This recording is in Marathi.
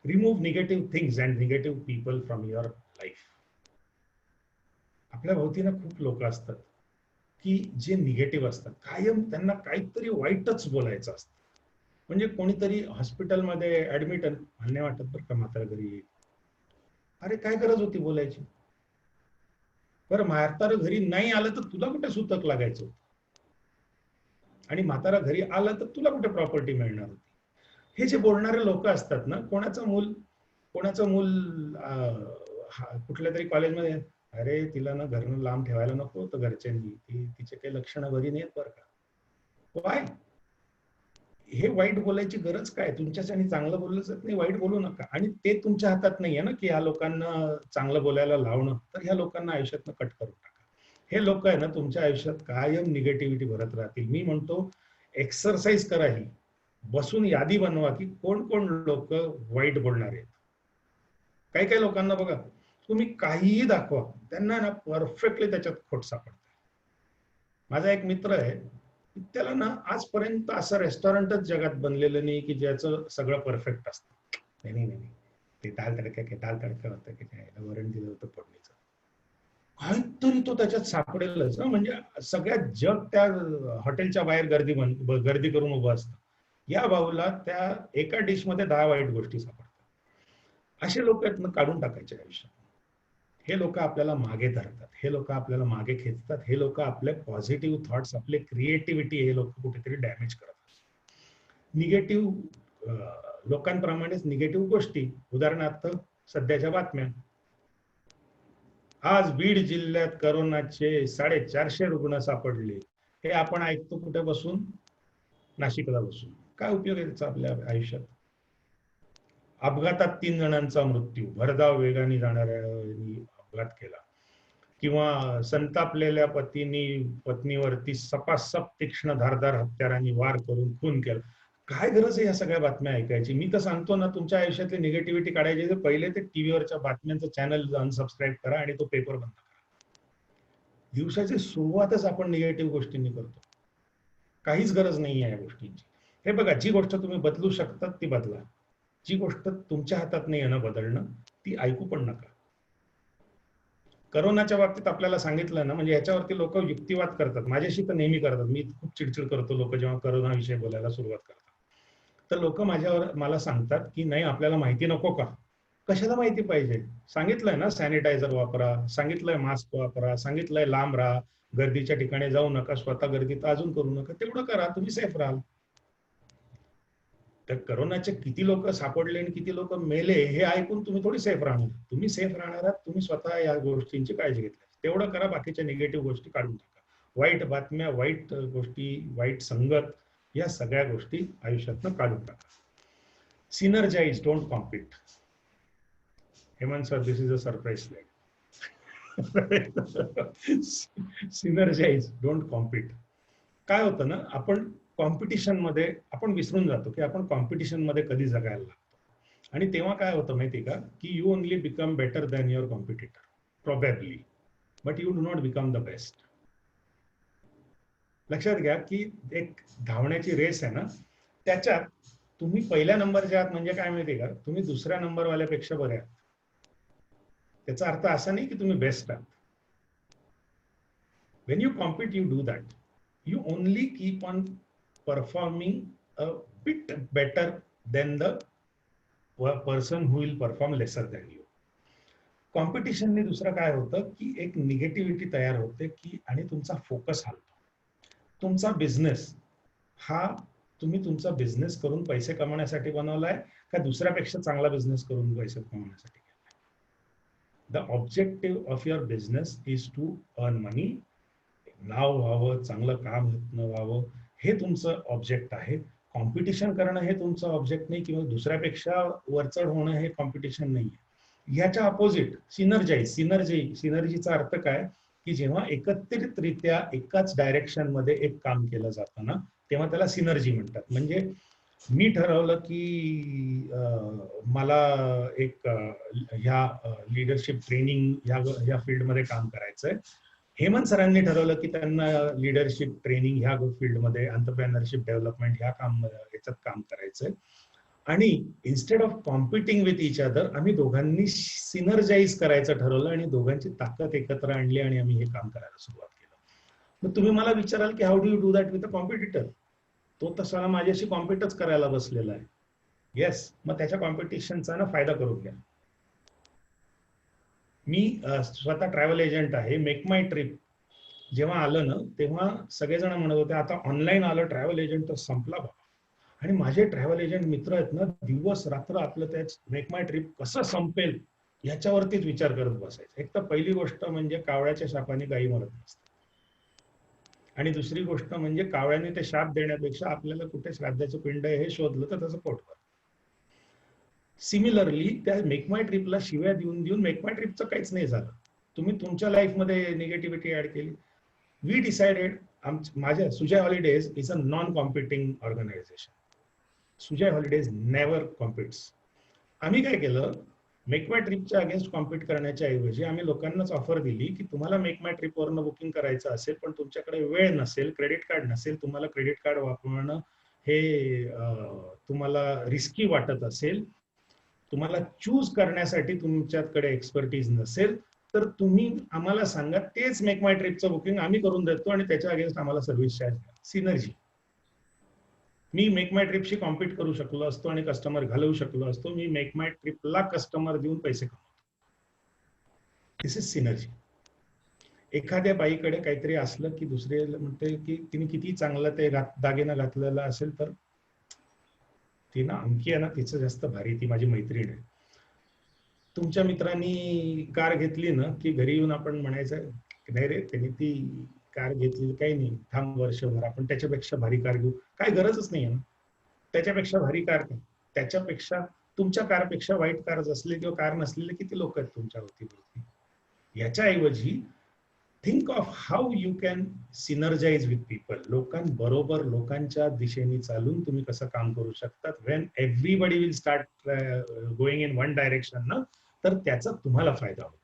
Remove negative things and negative people from your life. आपल्या भोवतीनं खूप लोक असतात की जे निगेटिव्ह असतात, कायम त्यांना काहीतरी वाईटच बोलायचं असतं. म्हणजे कोणीतरी हॉस्पिटलमध्ये ऍडमिट, मला नाही वाटत बरं का म्हातारा घरी येईल. अरे काय गरज होती बोलायची? बरं म्हातारा घरी नाही आलं तर तुला कुठे सुतक लागायचं होतं? आणि म्हातारा घरी आलं तर तुला कुठे प्रॉपर्टी मिळणार होती? हे जे बोलणारे लोक असतात ना, कोणाचं मूल कुठल्या तरी कॉलेजमध्ये, अरे तिला ना घरनं लांब ठेवायला नको होतं घरच्यांनी, तिचे काही लक्षणं बरी नाहीत बरं का. वाय? हे वाईट बोलायची गरज काय? तुमच्यासाठी चांगलं बोललं जात नाही, वाईट बोलू नका. आणि ते तुमच्या हातात नाहीये ना की ह्या लोकांना चांगलं बोलायला लावणं. तर ह्या लोकांना आयुष्यातनं कट करून टाका. हे लोक आहे ना तुमच्या आयुष्यात कायम निगेटिव्हिटी भरत राहतील. मी म्हणतो एक्सरसाइज करा ही. बसून यादी बनवा की कोण कोण लोक वाईट बोलणार आहेत. काही काही लोकांना बघा, तुम्ही काहीही दाखवा, त्यांना ना परफेक्टली त्याच्यात खोट सापडते. माझा एक मित्र आहे, त्याला ना आजपर्यंत असं रेस्टॉरंटच जगात बनलेलं नाही की ज्याचं सगळं परफेक्ट असतं. नाही नाही नाही, ते दाल तडका होतं की काय वरण दिलं होतं फोडणीचं, काहीतरी तो त्याच्यात सापडेलच ना. म्हणजे सगळ्यात जग त्या हॉटेलच्या बाहेर गर्दी करून उभं असतं. या भाऊला त्या एका डिश मध्ये 10 वाईट गोष्टी सापडतात. असे लोक आहेत ना, काढून टाकायचे आयुष्यात. हे लोक आपल्याला मागे धरतात, हे लोक आपल्याला मागे खेचतात, हे लोक आपले पॉझिटिव्ह थॉट्स, आपले क्रिएटिव्हिटी हे लोक कुठेतरी डॅमेज करतात. निगेटिव्ह लोकांप्रमाणेच निगेटिव्ह गोष्टी, उदाहरणार्थ सध्याच्या बातम्या. आज बीड जिल्ह्यात करोनाचे 450 रुग्ण सापडले. हे आपण ऐकतो कुठे बसून? नाशिकला बसून. काय उपयोग आहे त्याचा आपल्या आयुष्यात? अपघातात 3 जणांचा मृत्यू, भरधाव वेगाने जाणाऱ्यांनी अपघात केला. किंवा संतापलेल्या पत्नीवरती सपासप तीक्ष्ण धारदार हत्यारांनी वार करून खून केला. काय गरज आहे या सगळ्या बातम्या ऐकायची? मी तर सांगतो ना, तुमच्या आयुष्यातली निगेटिव्हिटी काढायची तर पहिले ते टीव्हीवरच्या बातम्यांचं चॅनल अनसबस्क्राईब करा आणि तो पेपर बंद करा. दिवसाची सुरुवातच आपण निगेटिव्ह गोष्टींनी करतो. काहीच गरज नाही आहे या गोष्टींची. हे बघा, जी गोष्ट तुम्ही बदलू शकता ती बदला. जी गोष्ट तुमच्या हातात नाही आहे ना बदलणं, ती ऐकू पण नका. करोनाच्या बाबतीत आपल्याला सांगितलं ना, म्हणजे याच्यावरती लोक युक्तिवाद करतात. माझ्याशी तर नेहमी करतात. मी खूप चिडचिड करतो लोक जेव्हा करोना विषयी बोलायला सुरुवात करतात. तर लोक मला सांगतात की नाही, आपल्याला माहिती नको का? कशाला माहिती पाहिजे? सांगितलंय ना सॅनिटायझर वापरा, सांगितलंय मास्क वापरा, सांगितलंय लांब राहा, गर्दीच्या ठिकाणी जाऊ नका, स्वतः गर्दीत अजून करू नका. तेवढं करा, तुम्ही सेफ राहाल. तर करोनाचे किती लोक सापडले आणि किती लोक मेले हे ऐकून तुम्ही थोडी सेफ राहणार? तुम्ही सेफ राहणार आहात तुम्ही स्वतः या गोष्टींची काळजी घेतली. तेवढं करा, बाकीच्या निगेटिव्ह गोष्टी काढून टाका. वाईट बातम्या, वाईट गोष्टी, वाईट संगत, या सगळ्या गोष्टी आयुष्यातनं काढून टाका. Synergise, don't compete. Hemant sir, this is a surprise slide. Synergise, don't compete. काय होतं ना, आपण कॉम्पिटिशन मध्ये आपण विसरून जातो की आपण कॉम्पिटिशन मध्ये कधी जगायला लागतो. आणि तेव्हा काय होतं माहिती का, की you only become better than your competitor probably, but you do not become the best. लक्षात घ्या की एक धावण्याची रेस आहे ना, त्याच्यात तुम्ही पहिल्या नंबरच्या आहात म्हणजे काय माहिती का, तुम्ही दुसऱ्या नंबरवाल्यापेक्षा बरे आहात. त्याचा अर्थ असा नाही की तुम्ही बेस्ट आहात. when you compete you do that, you only keep on performing a bit better than the person who will perform lesser than you. कॉम्पिटिशनने दुसरं काय होतं की एक निगेटिव्हिटी तयार होते की, आणि तुमचा फोकस हलतो. तुमचा बिझनेस हा तुम्ही तुमचा बिझनेस करून पैसे कमवण्यासाठी बनवलाय का दुसऱ्यापेक्षा चांगला बिझनेस करून पैसे कमवण्यासाठी केलाय? The objective of your business is to earn money, नाव व्हावं, चांगलं काम व्हावं, हे तुमचं ऑब्जेक्ट आहे. कॉम्पिटिशन करणं हे तुमचं ऑब्जेक्ट नाही, किंवा दुसऱ्यापेक्षा वरचढ होणं हे कॉम्पिटिशन नाहीये. ह्याच्या अपोजिट सिनर्जीचा अर्थ काय, की जेव्हा एकत्रितरित्या एकाच डायरेक्शन मध्ये एक काम केलं जातं ना, तेव्हा त्याला सिनर्जी म्हणतात. म्हणजे मी ठरवलं की मला एक ह्या लिडरशिप ट्रेनिंग ह्या फील्डमध्ये काम करायचंय. हेमंत सरांनी ठरवलं की त्यांना लिडरशिप ट्रेनिंग ह्या फील्डमध्ये, एंटरप्रेन्योरशिप डेव्हलपमेंट ह्या याच्यात काम करायचंय. आणि instead of competing with each other आम्ही दोघांनी सिनर्जाईज करायचं ठरवलं आणि दोघांची ताकद एकत्र आणली आणि आम्ही हे काम करायला सुरुवात केलं. मग तुम्ही मला विचाराल की how do you do that with a competitor? तो तसा माझ्याशी कॉम्पिटच करायला बसलेला आहे. येस, मग त्याच्या कॉम्पिटिशनचा ना फायदा करून घ्या. मी स्वतः ट्रॅव्हल एजंट आहे. मेक माय ट्रिप जेव्हा आलं ना तेव्हा सगळेजण म्हणत होते आता ऑनलाईन आलं ट्रॅव्हल एजंट तर संपला बाबा. आणि माझे ट्रॅव्हल एजंट मित्र आहेत ना दिवस रात्र आपलं त्याच मेक माय ट्रिप कसं संपेल याच्यावरतीच विचार करत बसायचं. एक तर पहिली गोष्ट म्हणजे कावळ्याच्या शापाने गायी मरत नसते, आणि दुसरी गोष्ट म्हणजे कावळ्याने ते शाप देण्यापेक्षा आपल्याला कुठे श्राद्धाचं पिंड आहे हे शोधलं तर त्याचं पोट भरतं. सिमिलरली त्या मेक माय ट्रिपला शिव्या देऊन देऊन मेक माय ट्रिपचं काहीच नाही झालं. तुम्ही तुमच्या लाईफमध्ये निगेटिव्हिटी ऍड केली. वी डिसाइडेड, माझ्या Sujay Holidays is a non competing organisation. Sujay Holidays never competes. आम्ही काय केलं, मेक माय ट्रिपच्या अगेन्स्ट कॉम्पिट करण्याच्या ऐवजी आम्ही लोकांनाच ऑफर दिली की तुम्हाला मेक माय ट्रिपवरनं बुकिंग करायचं असेल पण तुमच्याकडे वेळ नसेल, क्रेडिट कार्ड नसेल, तुम्हाला क्रेडिट कार्ड वापरणं हे तुम्हाला रिस्की वाटत असेल, तुम्हाला चूज करण्यासाठी तुमच्याकडे एक्सपर्टीज नसेल, तर तुम्ही आम्हाला सांगा, तेच मेक माय ट्रिपचं बुकिंग आम्ही करून देतो आणि त्याच्या अगेन्स्ट आम्हाला सर्व्हिस चार्ज द्या. सिनर्जी. मी मेक माय ट्रिपशी कॉम्पिट करू शकलो असतो आणि कस्टमर घालवू शकलो असतो. मी मेक माय ट्रिपला कस्टमर देऊन पैसे कमवतो. दिस इज सिनर्जी. एखाद्या बाईकडे काहीतरी असलं की दुसरे म्हणते की तिने किती चांगलं ते दागिना घातलेला असेल तर ती ना अमकी आहे ना तिचं जास्त भारी, ती माझी मैत्रीण आहे. तुमच्या मित्रांनी कार घेतली ना की घरी येऊन आपण म्हणायचं नाही रे त्यांनी ती कार घेतली, काही नाही थांब वर्षभर आपण त्याच्यापेक्षा भारी कार घेऊ. काय गरजच नाही आहे ना त्याच्यापेक्षा भारी कार. त्याच्यापेक्षा तुमच्या कारपेक्षा वाईट कार असले किंवा कार नसलेले किती लोक आहेत तुमच्या अवतीभोवती. याच्याऐवजी think of how you can synergise with people. लोकांबरोबर लोकांच्या दिशेने चालून तुम्ही कसं काम करू शकतात. When everybody will start going in one direction ना तर त्याचा तुम्हाला फायदा होतो.